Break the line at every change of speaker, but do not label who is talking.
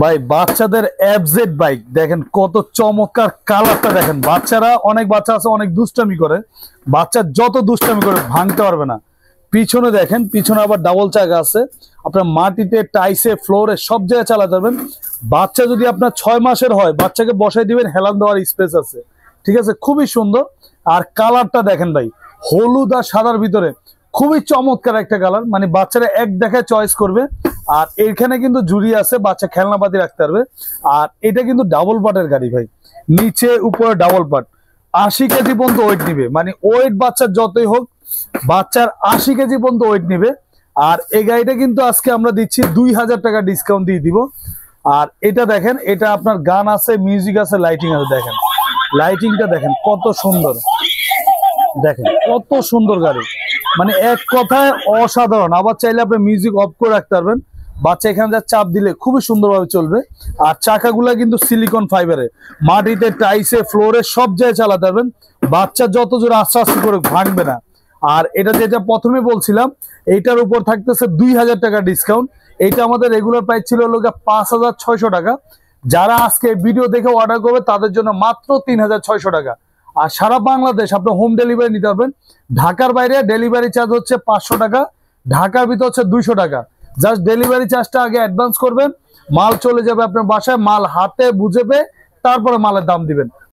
ভাই বাচ্চাদের FZ bike দেখেন কত চমৎকার, কালারটা দেখেন। বাচ্চারা, অনেক বাচ্চা আছে অনেক দুষ্টামি করে, বাচ্চা যত দুষ্টামি করে ভাঙতে পারবে না। পিছনে দেখেন, পিছনে আবার ডাবল চাকা আছে, আপনার মাটিতে, টাইসে, ফ্লোরে সব জায়গায় চালাতে পারবেন। বাচ্চা যদি আপনার 6 মাসের হয়, বাচ্চাকে বসাই দিবেন, হেলান দেওয়ার স্পেস আছে, ঠিক আছে, খুবই সুন্দর। আর কালারটা দেখেন ভাই, হলুদ আর সাদার ভিতরে খুবই চমৎকার একটা কালার, মানে বাচ্চারা এক দেখায় চয়েস করবে। আর এখানে কিন্তু জুড়ি আছে, বাচ্চা খেলনাপাতি রাখতে পারবে। আর এটা কিন্তু ডাবল পার্টের গাড়ি ভাই, নিচে উপরে ডাবল পার্ট। 80 কেজি পর্যন্ত ওয়েট নিবে, মানে ওয়েট বাচ্চার যতই হোক, বাচ্চার 80 কেজি পর্যন্ত ওয়েট নিবে। আর এই গাড়িটা কিন্তু আজকে আমরা দিচ্ছি 2000 টাকা ডিসকাউন্ট দিয়ে দিব। আর এটা দেখেন, এটা আপনার গান আছে, মিউজিক আছে, লাইটিং আছে। দেখেন লাইটিংটা দেখেন কত সুন্দর, দেখেন কত সুন্দর গাড়ি, মানে এক কথায় অসাধারণ। আবার চাইলে আপনি মিউজিক অফ করে রাখতে পারবেন, বাচ্চা এখানে যা চাপ দিলে খুবই সুন্দরভাবে চলবে। আর চাকাগুলা কিন্তু সিলিকন ফাইবারে, মাটিতে, টাইসে, ফ্লোরে সব জায়গায় চালাতে পারবেন। বাচ্চা যত জোরে আস্তে আস্তে করে ভাঙবে না। আর এটা যেটা প্রথমে বলছিলাম, এইটার উপর থাকতেছে 2000 টাকা ডিসকাউন্ট। এইটা আমাদের রেগুলার প্রাইস ছিল 5600 টাকা। যারা আজকে ভিডিও দেখে অর্ডার করবে তাদের জন্য মাত্র 3600 টাকা। আর সারা বাংলাদেশ আপনি হোম ডেলিভারি নিতে পারবেন। ঢাকার বাইরে ডেলিভারি চার্জ হচ্ছে 500 টাকা, ঢাকার ভিতর হচ্ছে 200 টাকা। জাস্ট ডেলিভারি চার্জটা আগে অ্যাডভান্স করবেন, মাল চলে যাবে আপনার বাসায়, মাল হাতে বুঝে পেয়ে তারপরে মালের দাম দিবেন।